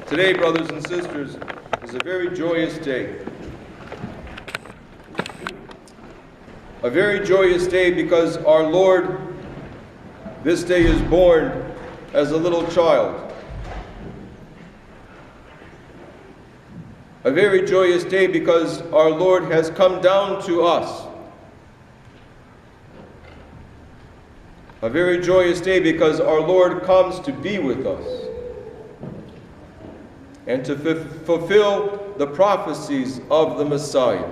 Today, brothers and sisters, is a very joyous day. A very joyous day because our Lord this day is born as a little child. A very joyous day because our Lord has come down to us. A very joyous day because our Lord comes to be with us and to fulfill the prophecies of the Messiah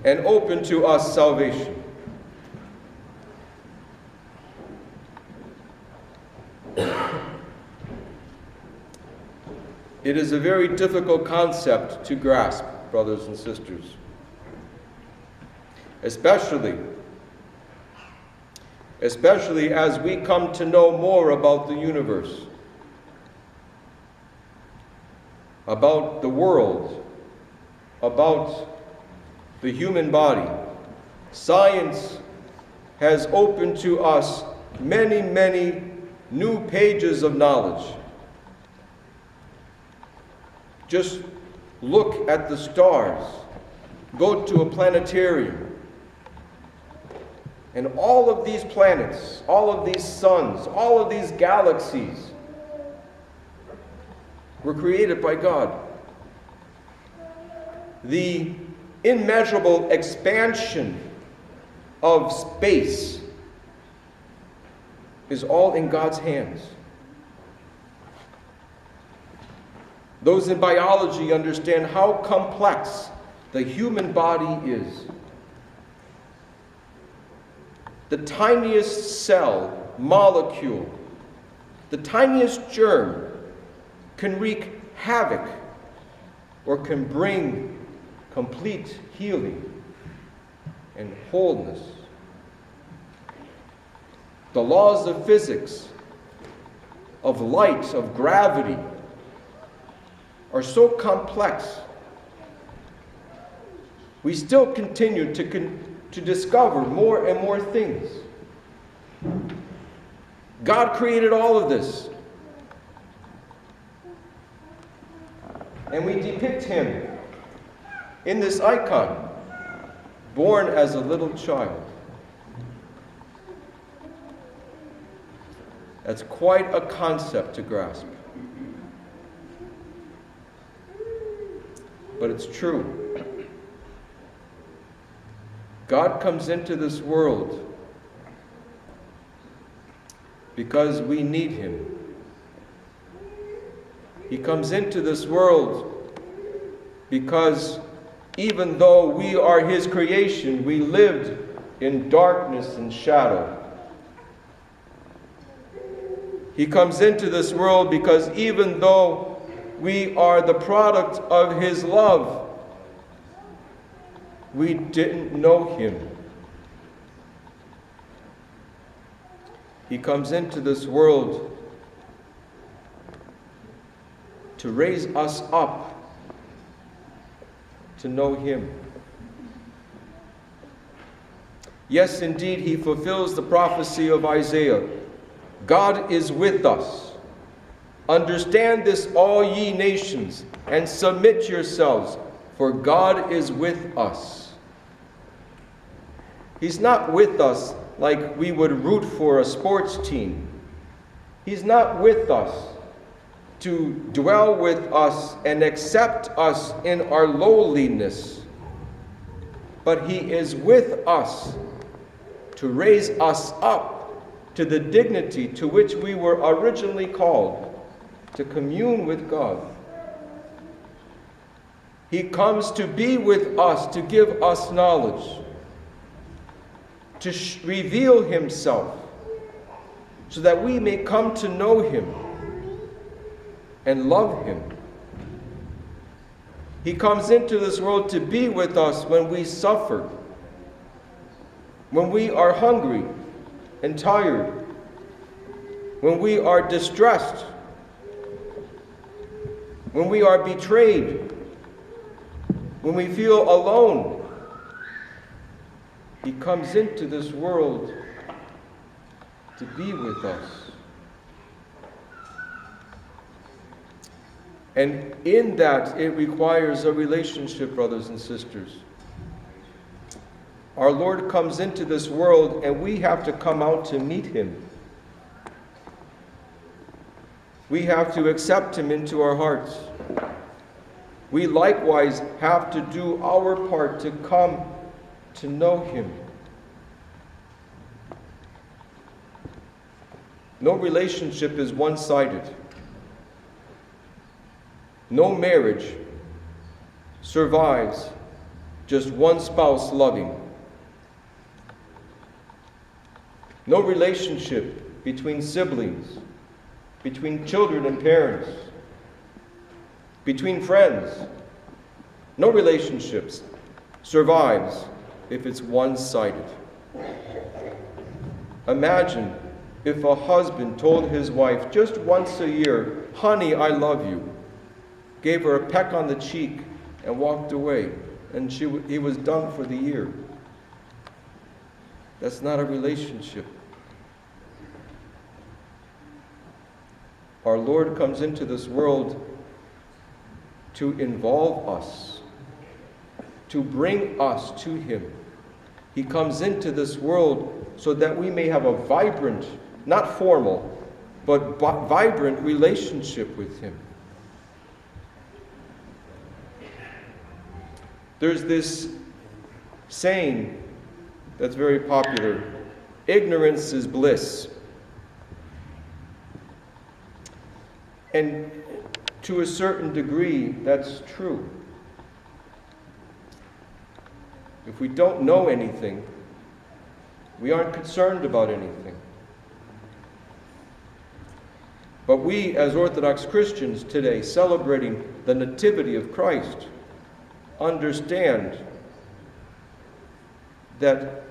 and open to us salvation. It is a very difficult concept to grasp, brothers and sisters, especially as we come to know more about the universe, about the world, about the human body. Science has opened to us many, many new pages of knowledge. Just look at the stars, go to a planetarium, and all of these planets, all of these suns, all of these galaxies were created by God. The immeasurable expansion of space is all in God's hands. Those in biology understand how complex the human body is. The tiniest cell, molecule, the tiniest germ can wreak havoc or can bring complete healing and wholeness. The laws of physics, of light, of gravity, are so complex. We still continue to discover more and more things. God created all of this. And we depict him in this icon, born as a little child. That's quite a concept to grasp. But it's true. God comes into this world because we need him. He comes into this world because even though we are his creation, we lived in darkness and shadow. He comes into this world because even though we are the product of his love, we didn't know him. He comes into this world to raise us up to know him. Yes, indeed, he fulfills the prophecy of Isaiah. God is with us. Understand this, all ye nations, and submit yourselves, for God is with us. He's not with us like we would root for a sports team. He's not with us to dwell with us and accept us in our lowliness, but he is with us to raise us up to the dignity to which we were originally called, to commune with God. He comes to be with us, to give us knowledge, to reveal himself, so that we may come to know him and love him. He comes into this world to be with us when we suffer, when we are hungry and tired, when we are distressed, when we are betrayed, when we feel alone. He comes into this world to be with us. And in that, it requires a relationship, brothers and sisters. Our Lord comes into this world, and we have to come out to meet him. We have to accept him into our hearts. We likewise have to do our part to come to know him. No relationship is one-sided. No marriage survives just one spouse loving. No relationship between siblings, between children and parents, between friends. No relationships survives if it's one-sided. Imagine if a husband told his wife just once a year, "Honey, I love you," gave her a peck on the cheek and walked away, and he was done for the year. That's not a relationship. Our Lord comes into this world to involve us, to bring us to him. He comes into this world so that we may have a vibrant, not formal, but vibrant relationship with him. There's this saying that's very popular: ignorance is bliss. And to a certain degree, that's true. If we don't know anything, we aren't concerned about anything. But we, as Orthodox Christians today, celebrating the Nativity of Christ, understand that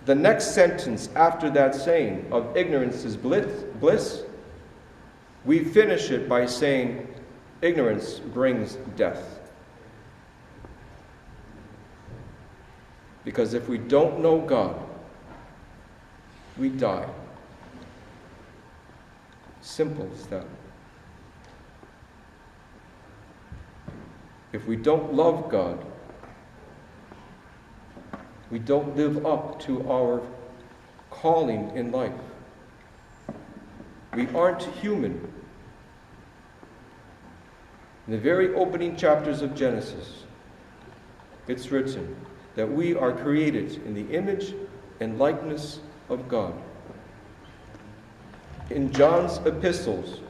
the next sentence after that saying of ignorance is bliss, we finish it by saying ignorance brings death. Because if we don't know God, we die. Simple as that. If we don't love God, we don't live up to our calling in life. We aren't human. In the very opening chapters of Genesis, it's written that we are created in the image and likeness of God. In John's epistles,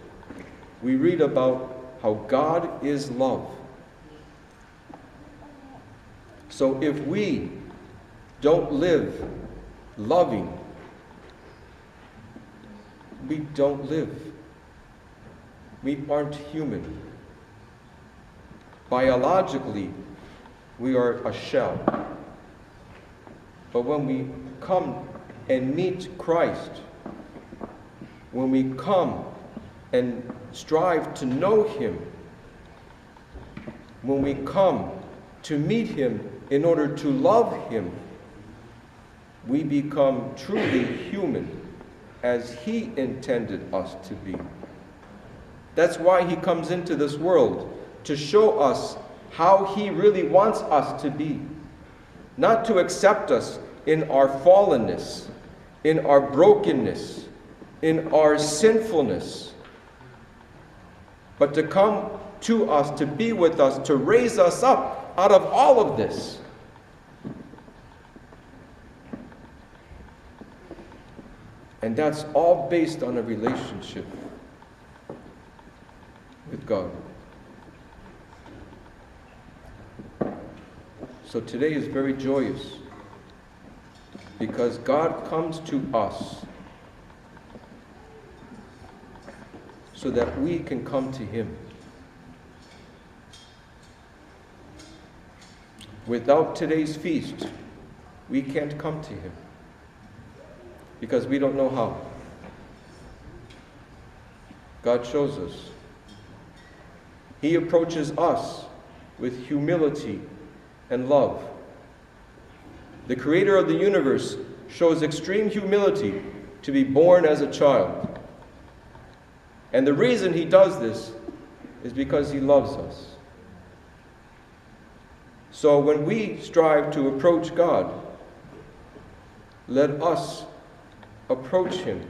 we read about how God is love. So if we don't live loving, we don't live. We aren't human. Biologically, we are a shell. But when we come and meet Christ, when we come and strive to know him, when we come to meet him in order to love him, we become truly human as he intended us to be. That's why he comes into this world, to show us how he really wants us to be. Not to accept us in our fallenness, in our brokenness, in our sinfulness, but to come to us, to be with us, to raise us up out of all of this. And that's all based on a relationship with God. So today is very joyous because God comes to us so that we can come to him. Without today's feast, we can't come to him because we don't know how. God shows us. He approaches us with humility and love. The creator of the universe shows extreme humility to be born as a child. And the reason he does this is because he loves us. So when we strive to approach God, let us approach him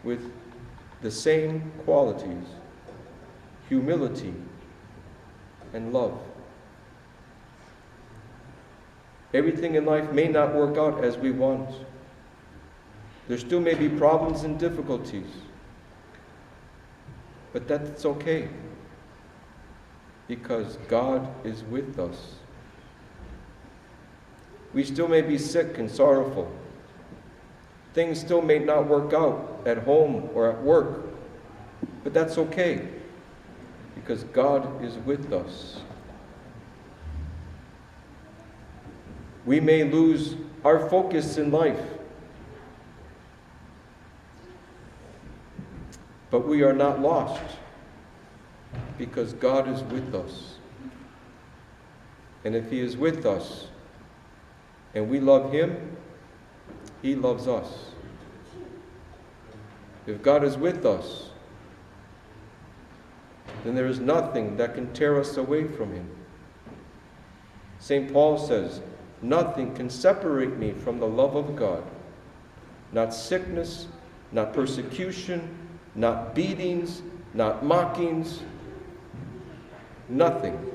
with the same qualities, humility and love. Everything in life may not work out as we want. There still may be problems and difficulties, but that's okay, because God is with us. We still may be sick and sorrowful. Things still may not work out at home or at work, but that's okay, because God is with us. We may lose our focus in life, but we are not lost, because God is with us. And if he is with us and we love him, he loves us. If God is with us, then there is nothing that can tear us away from him. St. Paul says, nothing can separate me from the love of God. Not sickness, not persecution, not beatings, not mockings, nothing.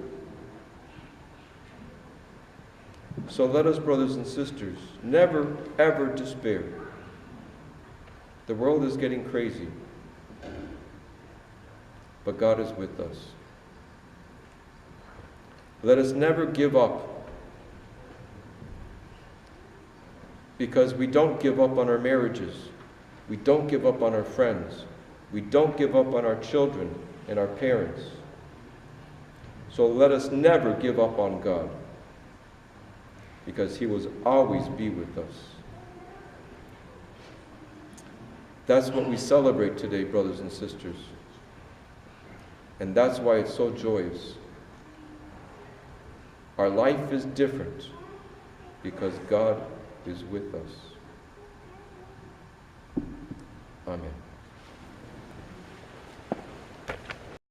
So let us, brothers and sisters, never, ever despair. The world is getting crazy, but God is with us. Let us never give up, because we don't give up on our marriages. We don't give up on our friends. We don't give up on our children and our parents. So let us never give up on God, because he will always be with us. That's what we celebrate today, brothers and sisters. And that's why it's so joyous. Our life is different because God is with us. Amen.